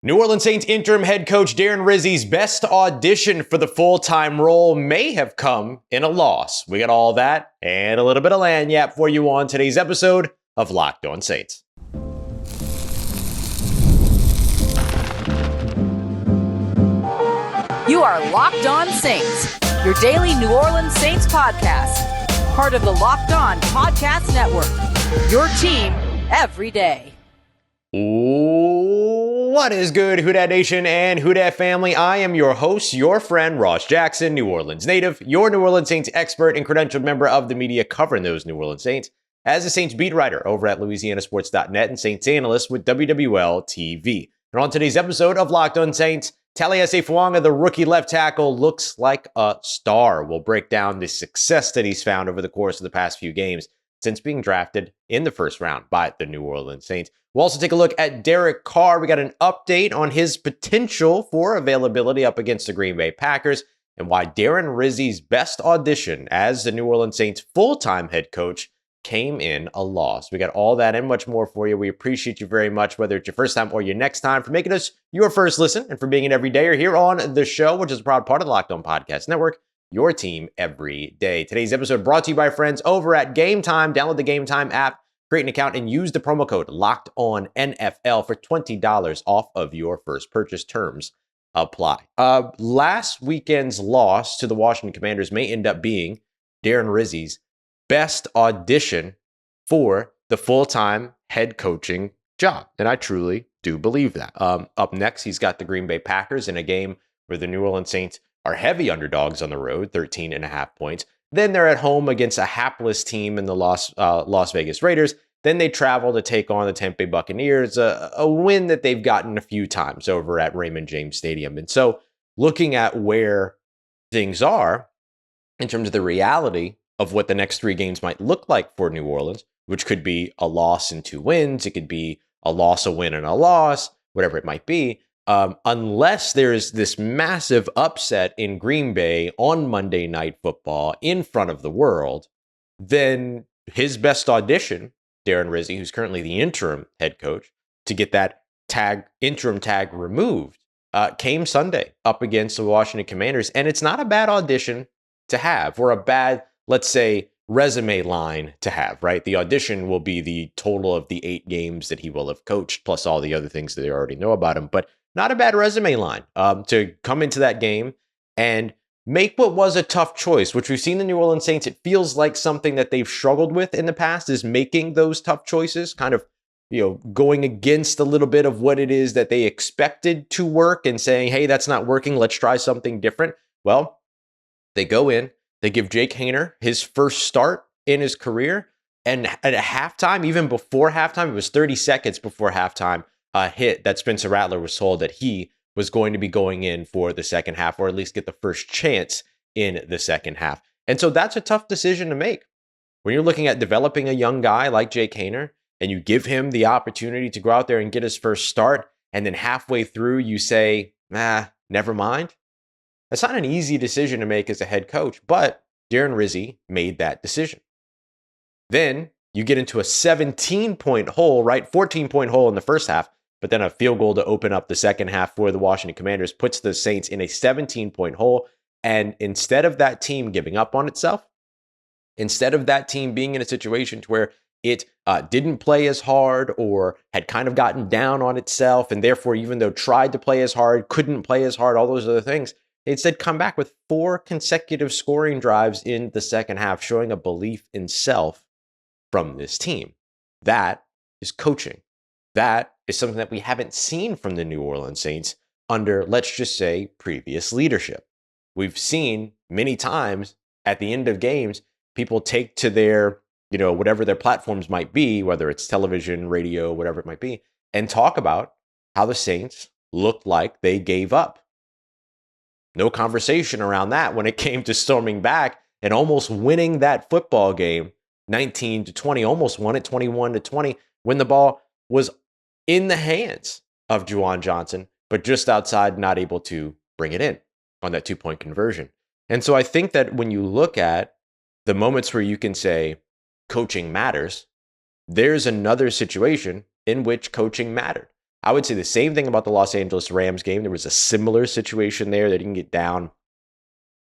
New Orleans Saints interim head coach Darren Rizzi's best audition for the full-time role may have come in a loss. We got all that and a little bit of lagniappe for you on today's episode of Locked On Saints. You are Locked On Saints, your daily New Orleans Saints podcast. Part of the Locked On Podcast Network, your team every day. What is good, Who Dat Nation and Who Dat family? I am your host, your friend, Ross Jackson, New Orleans native, your New Orleans Saints expert and credentialed member of the media covering those New Orleans Saints, as a Saints beat writer over at LouisianaSports.net and Saints analyst with WWL TV. And on today's episode of Locked On Saints, Taliese Fuaga, the rookie left tackle, looks like a star. We'll break down the success that he's found over the course of the past few games since being drafted in the first round by the New Orleans Saints. We'll also take a look at Derek Carr. We got an update on his potential for availability up against the Green Bay Packers and why Darren Rizzi's best audition as the New Orleans Saints full-time head coach came in a loss. We got all that and much more for you. We appreciate you very much, whether it's your first time or your next time, for making us your first listen and for being an everydayer here on the show, which is a proud part of the Locked On Podcast Network, your team every day. Today's episode brought to you by friends over at Game Time. Download the Game Time app, create an account, and use the promo code LOCKEDONNFL for $20 off of your first purchase. Terms apply. Last weekend's loss to the Washington Commanders may end up being Darren Rizzi's best audition for the full-time head coaching job. And I truly do believe that. Up next, he's got the Green Bay Packers in a game where the New Orleans Saints are heavy underdogs on the road, 13.5 points. Then they're at home against a hapless team in the Las Vegas Raiders. Then they travel to take on the Tampa Bay Buccaneers, a win that they've gotten a few times over at Raymond James Stadium. And so looking at where things are in terms of the reality of what the next three games might look like for New Orleans, which could be a loss and 2 wins, it could be a loss, a win, and a loss, whatever it might be. Unless there's this massive upset in Green Bay on Monday Night Football in front of the world, then his best audition, Darren Rizzi, who's currently the interim head coach, to get that interim tag removed, came Sunday up against the Washington Commanders. And it's not a bad audition to have, or a bad, let's say, resume line to have, right? The audition will be the total of the 8 games that he will have coached, plus all the other things that they already know about him. But not a bad resume line to come into that game and make what was a tough choice, which we've seen the New Orleans Saints. It feels like something that they've struggled with in the past is making those tough choices, kind of, going against a little bit of what it is that they expected to work and saying, hey, that's not working. Let's try something different. Well, they go in, they give Jake Haener his first start in his career. And at halftime, even before halftime, it was 30 seconds before halftime, hit that Spencer Rattler was told that he was going to be going in for the second half, or at least get the first chance in the second half. And so that's a tough decision to make. When you're looking at developing a young guy like Jake Haener, and you give him the opportunity to go out there and get his first start, and then halfway through you say, never mind. That's not an easy decision to make as a head coach, but Darren Rizzi made that decision. Then you get into a 17-point hole, right? 14-point hole in the first half, but then a field goal to open up the second half for the Washington Commanders puts the Saints in a 17-point hole. And instead of that team giving up on itself, instead of that team being in a situation to where it didn't play as hard or had kind of gotten down on itself, and therefore, even though tried to play as hard, couldn't play as hard, all those other things, they instead come back with 4 consecutive scoring drives in the second half, showing a belief in self from this team. That is coaching. That is something that we haven't seen from the New Orleans Saints under, let's just say, previous leadership. We've seen many times at the end of games, people take to their, whatever their platforms might be, whether it's television, radio, whatever it might be, and talk about how the Saints looked like they gave up. No conversation around that when it came to storming back and almost winning that football game 19-20, almost won it 21-20 when the ball was in the hands of Juwan Johnson, but just outside, not able to bring it in on that 2-point conversion. And so I think that when you look at the moments where you can say coaching matters, there's another situation in which coaching mattered. I would say the same thing about the Los Angeles Rams game. There was a similar situation there. They didn't get down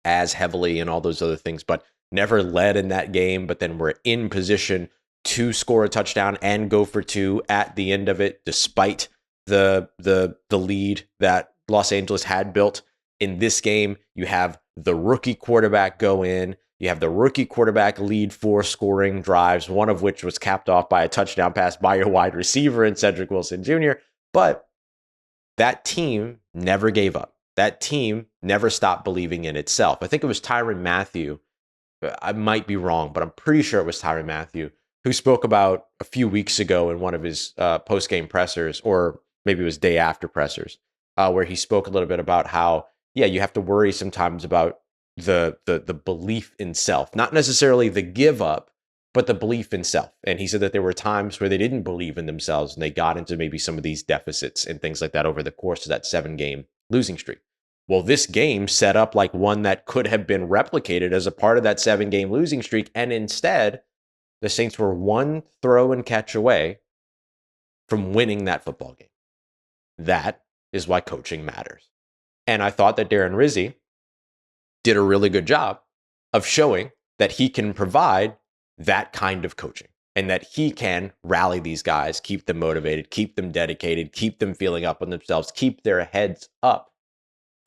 as heavily and all those other things, but never led in that game, but then were in position to score a touchdown and go for two at the end of it, despite the lead that Los Angeles had built. In this game, you have the rookie quarterback go in. You have the rookie quarterback lead 4 scoring drives, one of which was capped off by a touchdown pass by your wide receiver in Cedric Wilson Jr. But that team never gave up. That team never stopped believing in itself. I think it was Tyrann Mathieu. I might be wrong, but I'm pretty sure it was Tyrann Mathieu who spoke about a few weeks ago in one of his post-game pressers, or maybe it was day after pressers, where he spoke a little bit about how, yeah, you have to worry sometimes about the belief in self, not necessarily the give up, but the belief in self. And he said that there were times where they didn't believe in themselves and they got into maybe some of these deficits and things like that over the course of that 7-game losing streak. Well, this game set up like one that could have been replicated as a part of that 7-game losing streak. And instead, the Saints were one throw and catch away from winning that football game. That is why coaching matters. And I thought that Darren Rizzi did a really good job of showing that he can provide that kind of coaching and that he can rally these guys, keep them motivated, keep them dedicated, keep them feeling up on themselves, keep their heads up,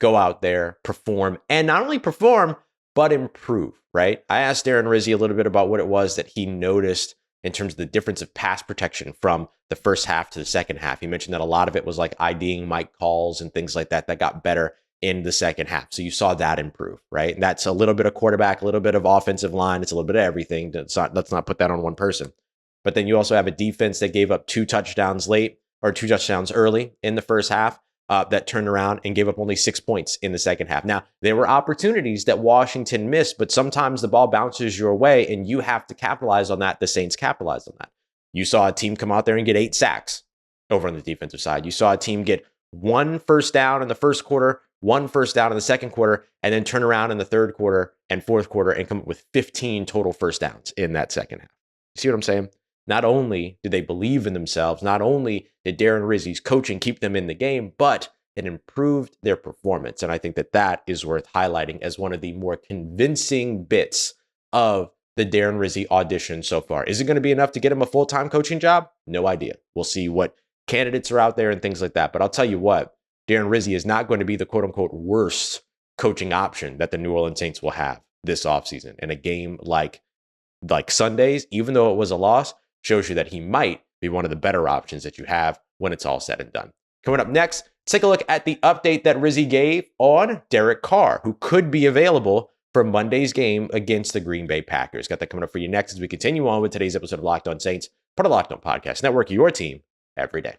go out there, perform, and not only perform, but improve, right? I asked Darren Rizzi a little bit about what it was that he noticed in terms of the difference of pass protection from the first half to the second half. He mentioned that a lot of it was like IDing mic calls and things like that got better in the second half. So you saw that improve, right? And that's a little bit of quarterback, a little bit of offensive line. It's a little bit of everything. Let's not put that on one person. But then you also have a defense that gave up 2 touchdowns late, or 2 touchdowns early in the first half, that turned around and gave up only 6 points in the second half. Now, there were opportunities that Washington missed, but sometimes the ball bounces your way and you have to capitalize on that. The Saints capitalized on that. You saw a team come out there and get 8 sacks over on the defensive side. You saw a team get 1 first down in the first quarter, 1 first down in the second quarter, and then turn around in the third quarter and fourth quarter and come up with 15 total first downs in that second half. You see what I'm saying? Not only did they believe in themselves, not only did Darren Rizzi's coaching keep them in the game, but it improved their performance. And I think that is worth highlighting as one of the more convincing bits of the Darren Rizzi audition so far. Is it going to be enough to get him a full-time coaching job? No idea. We'll see what candidates are out there and things like that. But I'll tell you what, Darren Rizzi is not going to be the quote-unquote worst coaching option that the New Orleans Saints will have this offseason. In a game like Sunday's, even though it was a loss, shows you that he might be one of the better options that you have when it's all said and done. Coming up next, take a look at the update that Rizzi gave on Derek Carr, who could be available for Monday's game against the Green Bay Packers. Got that coming up for you next as we continue on with today's episode of Locked On Saints, part of Locked On Podcast Network, your team every day.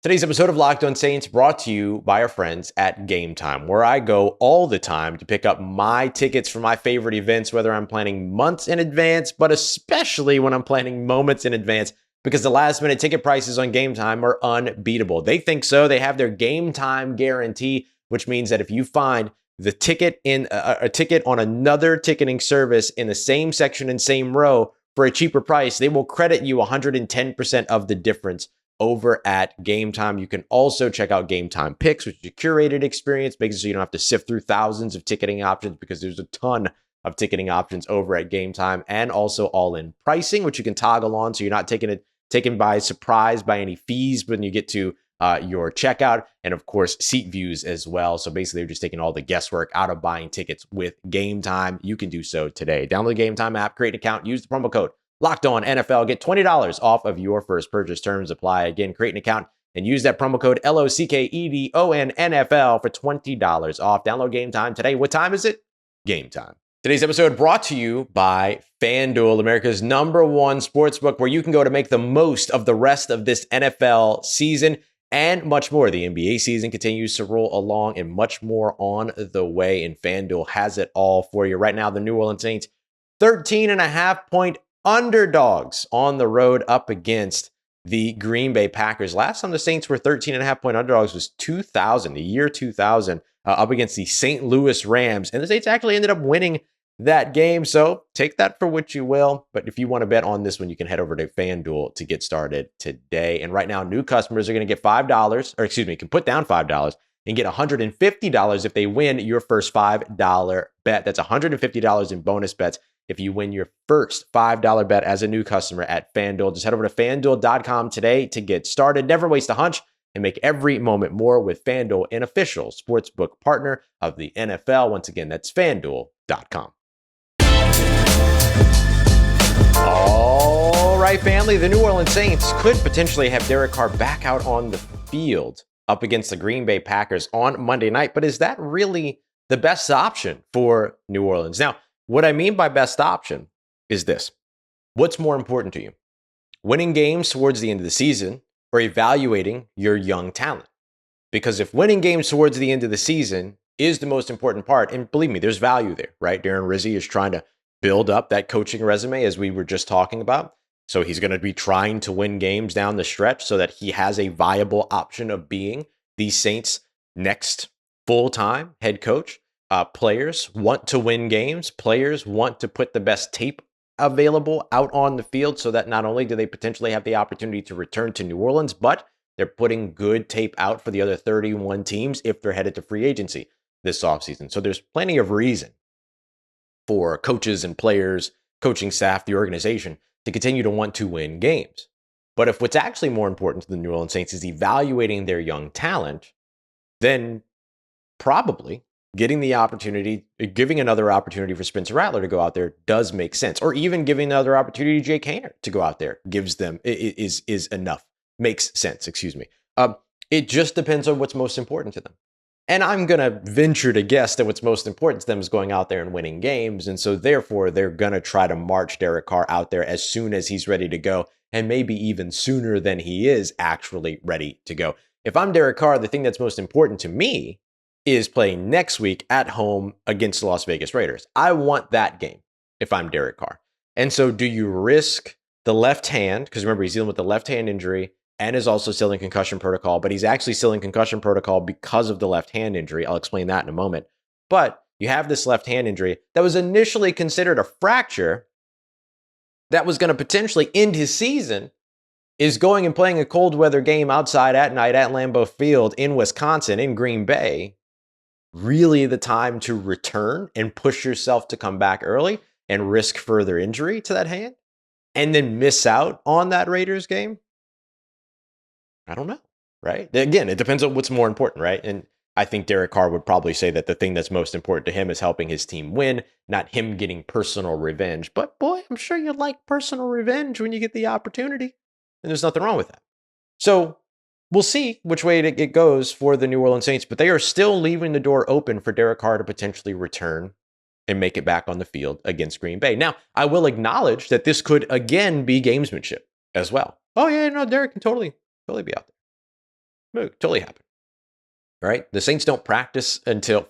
Today's episode of Locked On Saints brought to you by our friends at Game Time, where I go all the time to pick up my tickets for my favorite events, whether I'm planning months in advance, but especially when I'm planning moments in advance, because the last minute ticket prices on Game Time are unbeatable. They think so. They have their Game Time guarantee, which means that if you find the ticket in a ticket on another ticketing service in the same section and same row for a cheaper price, they will credit you 110% of the difference over at Game Time. You can also check out Game Time Picks, which is a curated experience, makes it so you don't have to sift through thousands of ticketing options, because there's a ton of ticketing options over at Game Time, and also all-in pricing, which you can toggle on so you're not taken by surprise by any fees when you get to your checkout, and of course seat views as well. So basically, they're just taking all the guesswork out of buying tickets with Game Time. You can do so today. Download the Game Time app, create an account, use the promo code Locked On NFL, get $20 off of your first purchase. Terms apply. Again, create an account and use that promo code LOCKEDON NFL for $20 off. Download Game Time today. What time is it? Game time. Today's episode brought to you by FanDuel, America's #1 sportsbook, where you can go to make the most of the rest of this NFL season and much more. The NBA season continues to roll along and much more on the way, and FanDuel has it all for you. Right now, the New Orleans Saints, 13.5-point underdogs on the road up against the Green Bay Packers. Last time the Saints were 13.5-point underdogs was 2000, the year 2000, up against the St. Louis Rams. And the Saints actually ended up winning that game. So take that for what you will. But if you want to bet on this one, you can head over to FanDuel to get started today. And right now, new customers are going to get $5, or excuse me, can put down $5 and get $150 if they win your first $5 bet. That's $150 in bonus bets if you win your first $5 bet as a new customer at FanDuel. Just head over to FanDuel.com today to get started. Never waste a hunch and make every moment more with FanDuel, an official sportsbook partner of the NFL. Once again, that's FanDuel.com. All right, family, the New Orleans Saints could potentially have Derek Carr back out on the field up against the Green Bay Packers on Monday night. But is that really the best option for New Orleans? Now, what I mean by best option is this. What's more important to you? Winning games towards the end of the season or evaluating your young talent? Because if winning games towards the end of the season is the most important part, and believe me, there's value there, right? Darren Rizzi is trying to build up that coaching resume as we were just talking about. So he's going to be trying to win games down the stretch so that he has a viable option of being the Saints' next full-time head coach. Players want to win games. Players want to put the best tape available out on the field so that not only do they potentially have the opportunity to return to New Orleans, but they're putting good tape out for the other 31 teams if they're headed to free agency this offseason. So there's plenty of reason for coaches and players, coaching staff, the organization to continue to want to win games. But if what's actually more important to the New Orleans Saints is evaluating their young talent, then probably getting the opportunity, giving another opportunity for Spencer Rattler to go out there does make sense. Or even giving another opportunity to Jake Haener to go out there gives them, is enough. Makes sense, excuse me. It just depends on what's most important to them. And I'm going to venture to guess that what's most important to them is going out there and winning games. And so therefore, they're going to try to march Derek Carr out there as soon as he's ready to go, and maybe even sooner than he is actually ready to go. If I'm Derek Carr, the thing that's most important to me is playing next week at home against the Las Vegas Raiders. I want that game if I'm Derek Carr. And so do you risk the left hand? Because remember, he's dealing with the left hand injury and is also still in concussion protocol, but he's actually still in concussion protocol because of the left hand injury. I'll explain that in a moment. But you have this left hand injury that was initially considered a fracture that was going to potentially end his season, is going and playing a cold weather game outside at night at Lambeau Field in Wisconsin, in Green Bay, really the time to return and push yourself to come back early and risk further injury to that hand and then miss out on that Raiders game? I don't know, right? Again, it depends on what's more important, right? And I think Derek Carr would probably say that the thing that's most important to him is helping his team win, not him getting personal revenge. But boy, I'm sure you like personal revenge when you get the opportunity. And there's nothing wrong with that. So we'll see which way it goes for the New Orleans Saints, but they are still leaving the door open for Derek Carr to potentially return and make it back on the field against Green Bay. Now, I will acknowledge that this could again be gamesmanship as well. Oh yeah, no, Derek can totally be out there. It totally happen. Right? The Saints don't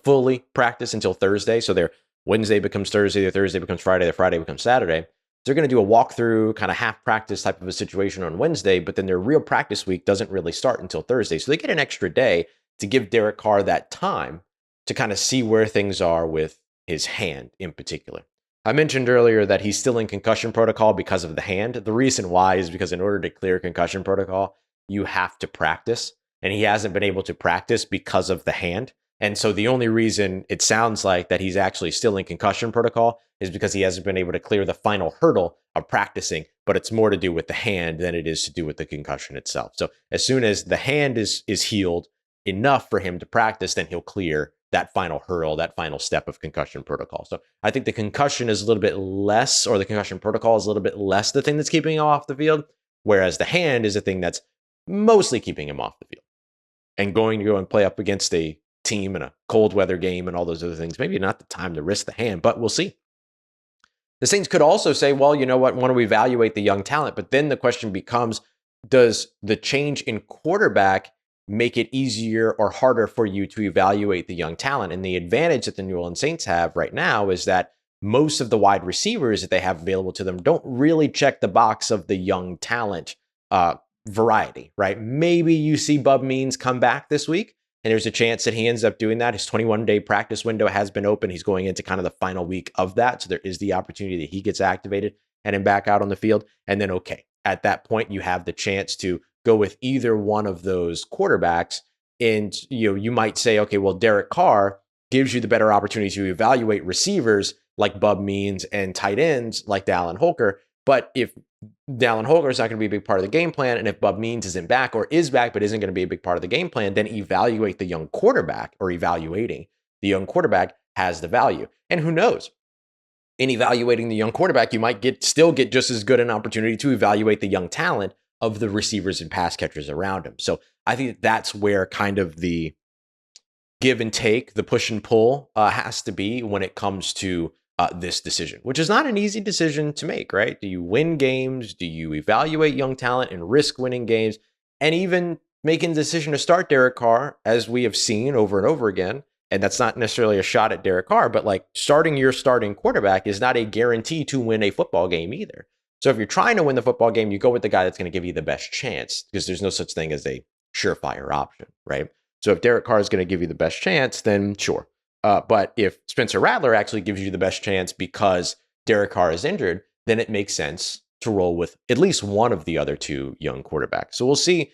fully practice until Thursday. So their Wednesday becomes Thursday, their Thursday becomes Friday, their Friday becomes Saturday. They're going to do a walkthrough, kind of half practice type of a situation on Wednesday, but then their real practice week doesn't really start until Thursday. So they get an extra day to give Derek Carr that time to kind of see where things are with his hand in particular. I mentioned earlier that he's still in concussion protocol because of the hand. The reason why is because in order to clear concussion protocol, you have to practice, and he hasn't been able to practice because of the hand. And so the only reason it sounds like that he's actually still in concussion protocol is because he hasn't been able to clear the final hurdle of practicing, but it's more to do with the hand than it is to do with the concussion itself. So as soon as the hand is healed enough for him to practice, then he'll clear that final hurdle, that final step of concussion protocol. So I think the concussion is a little bit less, or the concussion protocol is a little bit less the thing that's keeping him off the field, whereas the hand is the thing that's mostly keeping him off the field. And going to go and play up against a team in a cold weather game and all those other things, maybe not the time to risk the hand, but we'll see. The Saints could also say, well, you know what, want to evaluate the young talent, but then the question becomes, does the change in quarterback make it easier or harder for you to evaluate the young talent? And the advantage that the New Orleans Saints have right now is that most of the wide receivers that they have available to them don't really check the box of the young talent variety, right? Maybe you see Bub Means come back this week, and there's a chance that he ends up doing that. His 21-day practice window has been open. He's going into kind of the final week of that, so there is the opportunity that he gets activated and then back out on the field. And then, okay, at that point, you have the chance to go with either one of those quarterbacks. And you might say, okay, well, Derek Carr gives you the better opportunity to evaluate receivers like Bub Means and tight ends like Dallin Holker. But if Dallin Holker is not going to be a big part of the game plan, and if Bub Means isn't back or is back but isn't going to be a big part of the game plan, then evaluating the young quarterback has the value. And who knows? In evaluating the young quarterback, you might still get just as good an opportunity to evaluate the young talent of the receivers and pass catchers around him. So I think that's where kind of the give and take, the push and pull has to be when it comes to this decision, which is not an easy decision to make, right? Do you win games? Do you evaluate young talent and risk winning games? And even making the decision to start Derek Carr, as we have seen over and over again, and that's not necessarily a shot at Derek Carr, but like starting your starting quarterback is not a guarantee to win a football game either. So if you're trying to win the football game, you go with the guy that's going to give you the best chance, because there's no such thing as a surefire option, right? So if Derek Carr is going to give you the best chance, then sure. But if Spencer Rattler actually gives you the best chance because Derek Carr is injured, then it makes sense to roll with at least one of the other two young quarterbacks. So we'll see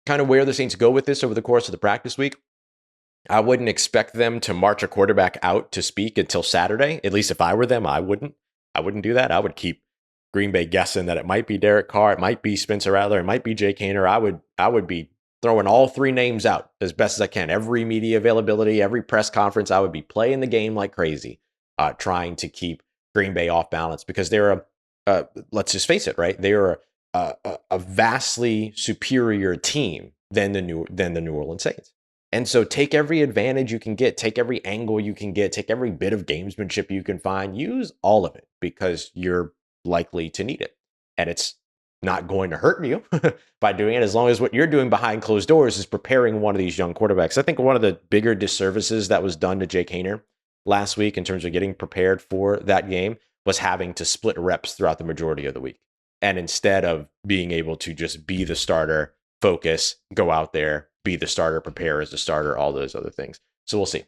kind of where the Saints go with this over the course of the practice week. I wouldn't expect them to march a quarterback out to speak until Saturday. At least if I were them, I wouldn't do that. I would keep Green Bay guessing that it might be Derek Carr, it might be Spencer Rattler, it might be Jake Haener. I would be throwing all three names out as best as I can. Every media availability, every press conference, I would be playing the game like crazy, trying to keep Green Bay off balance, because they're let's just face it, right? They are a vastly superior team than the New Orleans Saints. And so take every advantage you can get, take every angle you can get, take every bit of gamesmanship you can find, use all of it, because you're likely to need it. And it's not going to hurt you by doing it, as long as what you're doing behind closed doors is preparing one of these young quarterbacks. I think one of the bigger disservices that was done to Jake Haener last week in terms of getting prepared for that game was having to split reps throughout the majority of the week. And instead of being able to just be the starter, focus, go out there, be the starter, prepare as the starter, all those other things. So we'll see.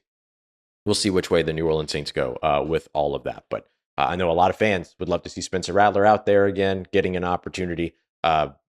We'll see which way the New Orleans Saints go with all of that. But I know a lot of fans would love to see Spencer Rattler out there again, getting an opportunity,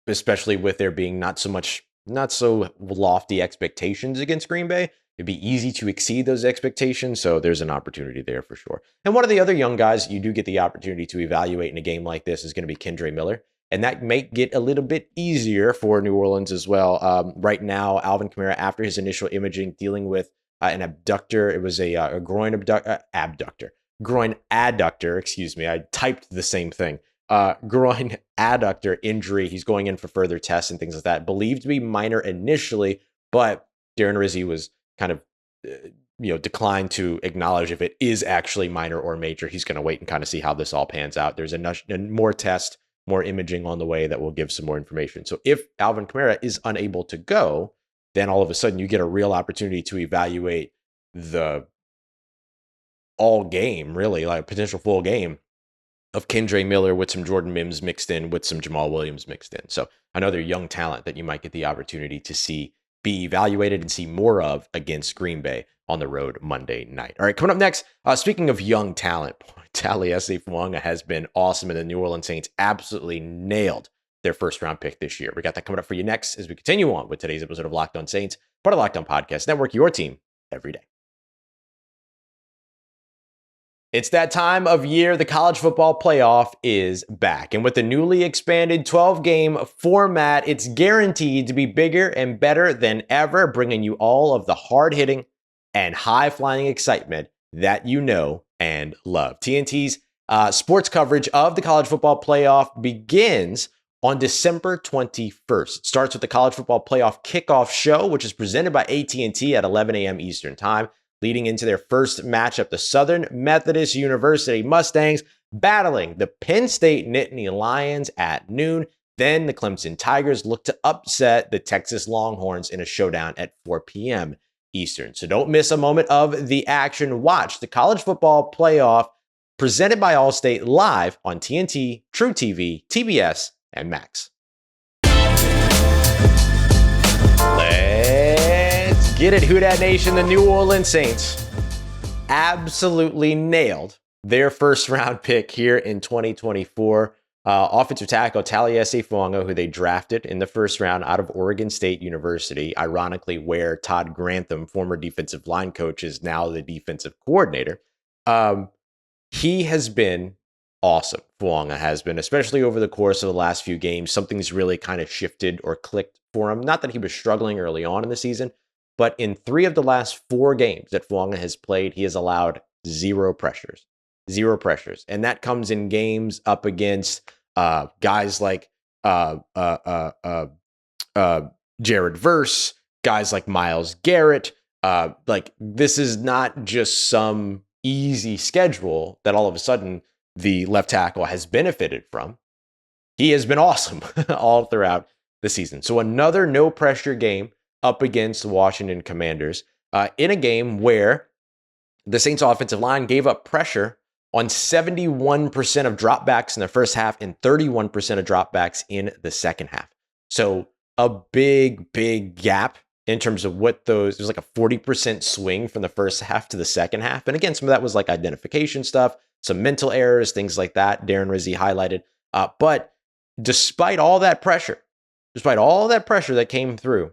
especially with there being not so lofty expectations against Green Bay. It'd be easy to exceed those expectations, so there's an opportunity there for sure. And one of the other young guys you do get the opportunity to evaluate in a game like this is going to be Kendre Miller, and that may get a little bit easier for New Orleans as well. Right now, Alvin Kamara, after his initial imaging, dealing with an abductor. It was a groin abductor. Groin adductor, excuse me. I typed the same thing. Groin adductor injury. He's going in for further tests and things like that. Believed to be minor initially, but Darren Rizzi was kind of declined to acknowledge if it is actually minor or major. He's going to wait and kind of see how this all pans out. There's more test, more imaging on the way that will give some more information. So if Alvin Kamara is unable to go, then all of a sudden you get a real opportunity to evaluate the all game, really, like potential full game of Kendre Miller with some Jordan Mims mixed in, with some Jamal Williams mixed in. So another young talent that you might get the opportunity to see be evaluated and see more of against Green Bay on the road Monday night. All right, coming up next, speaking of young talent, Taliese Fuaga has been awesome, and the New Orleans Saints absolutely nailed their first round pick this year. We got that coming up for you next as we continue on with today's episode of Locked On Saints, part of Locked On Podcast Network, your team every day. It's that time of year. The college football playoff is back. And with the newly expanded 12-game format, it's guaranteed to be bigger and better than ever, bringing you all of the hard-hitting and high-flying excitement that you know and love. TNT's sports coverage of the college football playoff begins on December 21st. It starts with the college football playoff kickoff show, which is presented by AT&T at 11 a.m. Eastern Time. Leading into their first matchup, the Southern Methodist University Mustangs battling the Penn State Nittany Lions at noon. Then the Clemson Tigers look to upset the Texas Longhorns in a showdown at 4 p.m. Eastern. So don't miss a moment of the action. Watch the college football playoff presented by Allstate live on TNT, True TV, TBS, and Max. Let's Get it, Who Dat Nation. The New Orleans Saints absolutely nailed their first round pick here in 2024. Offensive tackle Taliese Fuaga, who they drafted in the first round out of Oregon State University, ironically where Todd Grantham, former defensive line coach, is now the defensive coordinator. He has been awesome. Fuaga has been, especially over the course of the last few games. Something's really kind of shifted or clicked for him. Not that he was struggling early on in the season, but in 3 of the last 4 games that Fuaga has played, he has allowed 0 pressures. 0 pressures. And that comes in games up against guys like Jared Verse, guys like Myles Garrett. Like, this is not just some easy schedule that all of a sudden the left tackle has benefited from. He has been awesome all throughout the season. So another no pressure game up against the Washington Commanders in a game where the Saints offensive line gave up pressure on 71% of dropbacks in the first half and 31% of dropbacks in the second half. So a big gap in terms of what those, there's like a 40% swing from the first half to the second half. And again, some of that was like identification stuff, some mental errors, things like that. Darren Rizzi highlighted. But despite all that pressure that came through,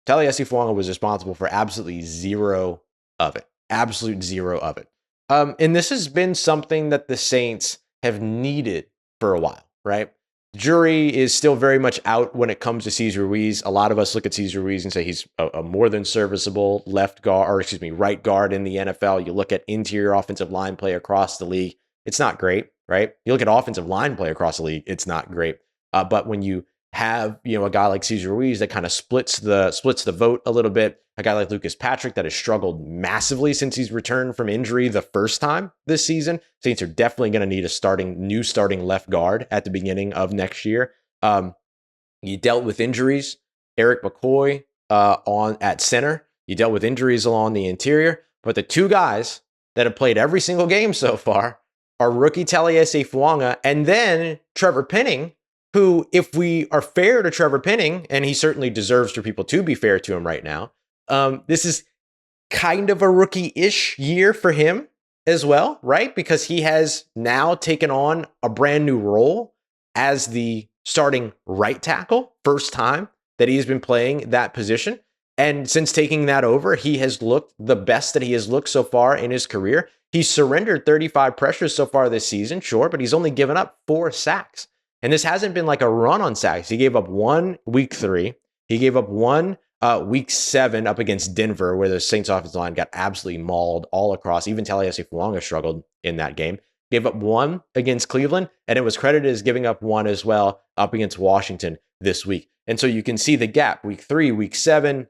Taliese Fuaga was responsible for absolutely 0 of it. Absolute 0 of it. And this has been something that the Saints have needed for a while, right? Jury is still very much out when it comes to Cesar Ruiz. A lot of us look at Cesar Ruiz and say he's a more than serviceable right guard in the NFL. You look at interior offensive line play across the league, it's not great, right? You look at offensive line play across the league, it's not great. But when you have, a guy like Cesar Ruiz that kind of splits the vote a little bit, a guy like Lucas Patrick that has struggled massively since he's returned from injury the first time this season. Saints are definitely going to need a new starting left guard at the beginning of next year. You dealt with injuries, Eric McCoy at center. You dealt with injuries along the interior, but the 2 guys that have played every single game so far are rookie Taliese Fuaga and then Trevor Penning, who, if we are fair to Trevor Penning, and he certainly deserves for people to be fair to him right now, this is kind of a rookie-ish year for him as well, right? Because he has now taken on a brand new role as the starting right tackle, first time that he has been playing that position. And since taking that over, he has looked the best that he has looked so far in his career. He's surrendered 35 pressures so far this season, sure, but he's only given up 4 sacks. And this hasn't been like a run on sacks. He gave up 1 week 3. He gave up 1 week 7 up against Denver, where the Saints offensive line got absolutely mauled all across. Even Taliese Fuaga struggled in that game. Gave up 1 against Cleveland, and it was credited as giving up 1 as well up against Washington this week. And so you can see the gap, week 3, week 7,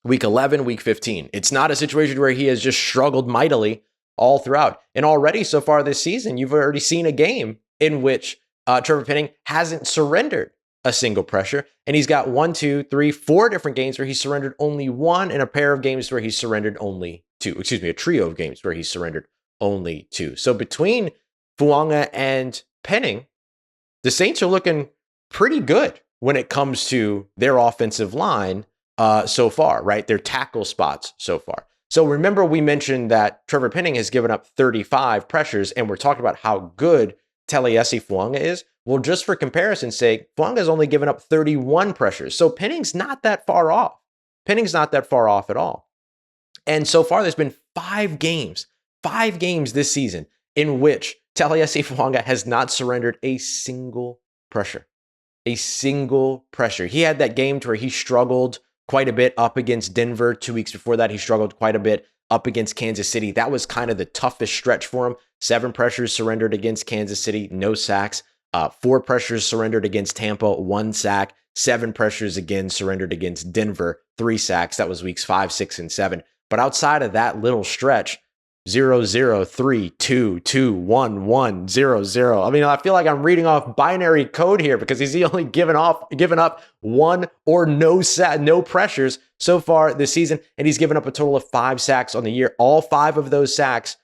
week 11, week 15. It's not a situation where he has just struggled mightily all throughout. And already so far this season, you've already seen a game in which Trevor Penning hasn't surrendered a single pressure. And he's got 4 different games where he surrendered only 1 and a pair of games where he surrendered only 2. A trio of games where he surrendered only 2. So between Fuaga and Penning, the Saints are looking pretty good when it comes to their offensive line so far, right? Their tackle spots so far. So remember, we mentioned that Trevor Penning has given up 35 pressures, and we're talking about how good Taliese Fuaga is. Well, just for comparison's sake, Fuaga has only given up 31 pressures. So Penning's not that far off. Penning's not that far off at all. And so far, there's been 5 games this season in which Taliese Fuaga has not surrendered a single pressure. A single pressure. He had that game to where he struggled quite a bit up against Denver. 2 weeks before that, he struggled quite a bit up against Kansas City. That was kind of the toughest stretch for him. 7 pressures surrendered against Kansas City, no sacks. 4 pressures surrendered against Tampa, 1 sack. 7 pressures again surrendered against Denver, 3 sacks. That was weeks 5, 6, and 7. But outside of that little stretch, 0, 0, 3, 2, 2, 1, 1, 0, 0. I mean, I feel like I'm reading off binary code here because he's only given up 1 or no pressures so far this season, and he's given up a total of 5 sacks on the year. All 5 of those sacks,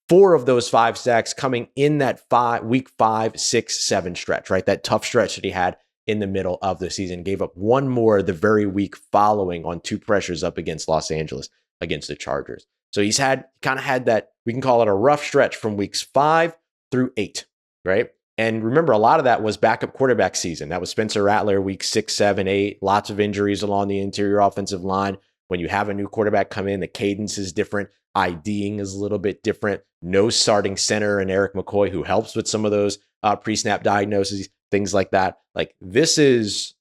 4 of those 5 sacks coming in that week 5, 6, 7 stretch, right? That tough stretch that he had in the middle of the season. Gave up one more the very week following on 2 pressures up against Los Angeles against the Chargers. So he's kind of had that, we can call it a rough stretch from weeks 5 through 8, right? And remember, a lot of that was backup quarterback season. That was Spencer Rattler, week 6, 7, 8. Lots of injuries along the interior offensive line. When you have a new quarterback come in, the cadence is different. IDing is a little bit different. No starting center and Erik McCoy, who helps with some of those pre-snap diagnoses, things like that. Like, this is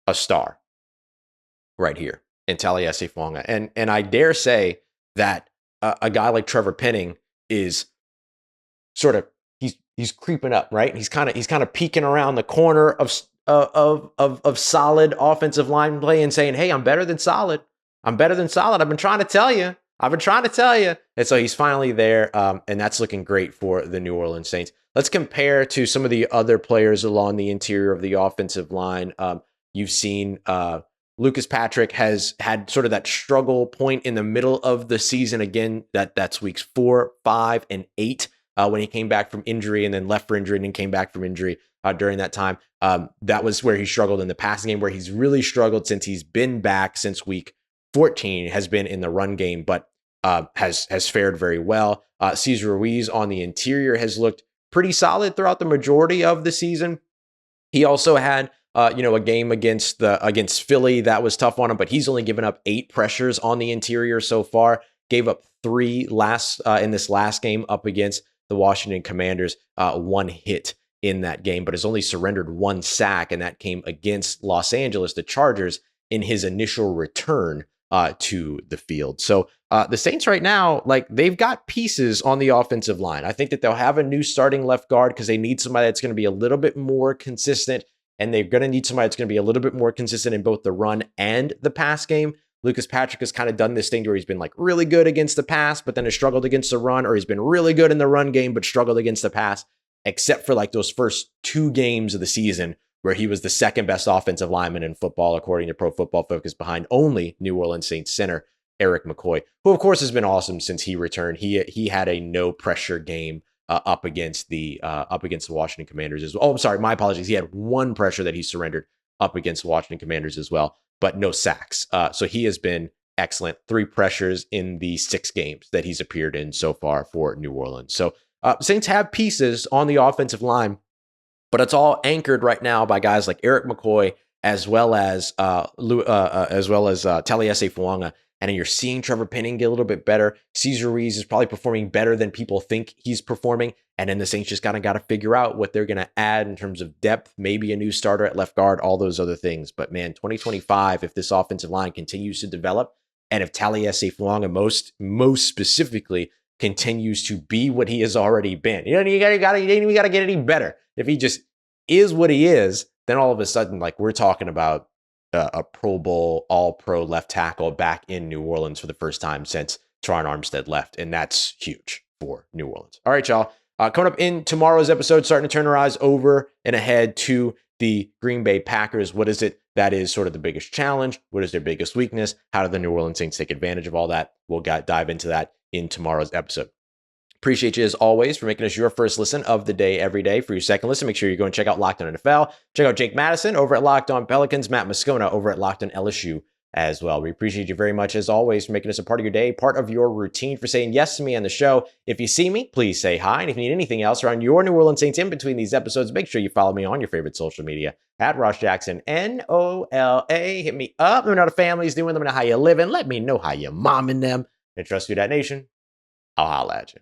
a star right here in Taliese Fuaga. And I dare say that a guy like Trevor Penning is sort of, he's creeping up, right? He's kind of peeking around the corner of solid offensive line play and saying, hey, I'm better than solid. I've been trying to tell you. And so he's finally there, and that's looking great for the New Orleans Saints. Let's compare to some of the other players along the interior of the offensive line. You've seen Lucas Patrick has had sort of that struggle point in the middle of the season. Again, that's weeks 4, 5, and 8 when he came back from injury and then left for injury and then came back from injury during that time. That was where he struggled in the passing game. Where he's really struggled since he's been back since week 14 has been in the run game, but has fared very well. Cesar Ruiz on the interior has looked pretty solid throughout the majority of the season. He also had a game against Philly that was tough on him, but he's only given up 8 pressures on the interior so far. Gave up 3 in this last game up against the Washington Commanders. 1 hit in that game, but has only surrendered 1 sack, and that came against Los Angeles, the Chargers, in his initial return to the field. So the Saints right now, like, they've got pieces on the offensive line. I think that they'll have a new starting left guard because they need somebody that's going to be a little bit more consistent, and they're going to need somebody that's going to be a little bit more consistent in both the run and the pass game. Lucas Patrick has kind of done this thing where he's been like really good against the pass, but then has struggled against the run, or he's been really good in the run game, but struggled against the pass, except for like those first 2 games of the season where he was the second best offensive lineman in football, according to Pro Football Focus, behind only New Orleans Saints center Erik McCoy, who of course has been awesome since he returned. He had a no pressure game up against the Washington Commanders as well. Oh, I'm sorry, my apologies. He had 1 pressure that he surrendered up against the Washington Commanders as well, but no sacks. So he has been excellent. 3 pressures in the 6 games that he's appeared in so far for New Orleans. So Saints have pieces on the offensive line, but it's all anchored right now by guys like Erik McCoy as well as Taliese Fuaga. And then you're seeing Trevor Penning get a little bit better. Cesar Ruiz is probably performing better than people think he's performing. And then the Saints just kind of got to figure out what they're going to add in terms of depth, maybe a new starter at left guard, all those other things. But man, 2025, if this offensive line continues to develop, and if Taliese Fuaga most specifically continues to be what he has already been, you got to get any better. If he just is what he is, then all of a sudden, like, we're talking about a Pro Bowl, all-pro left tackle back in New Orleans for the first time since Teron Armstead left, and that's huge for New Orleans. All right, y'all. Coming up in tomorrow's episode, starting to turn our eyes over and ahead to the Green Bay Packers. What is it that is sort of the biggest challenge? What is their biggest weakness? How do the New Orleans Saints take advantage of all that? We'll dive into that in tomorrow's episode. Appreciate you as always for making us your first listen of the day every day. For your second listen, make sure you go and check out Locked On NFL. Check out Jake Madison over at Locked On Pelicans, Matt Moscona over at Locked On LSU as well. We appreciate you very much as always for making us a part of your day, part of your routine, for saying yes to me on the show. If you see me, please say hi. And if you need anything else around your New Orleans Saints in between these episodes, make sure you follow me on your favorite social media at Ross Jackson, NOLA. Hit me up. Let me know how the family's doing. Let me know how you living. Let me know how you're momming them. And trust you, that nation. I'll holla at you.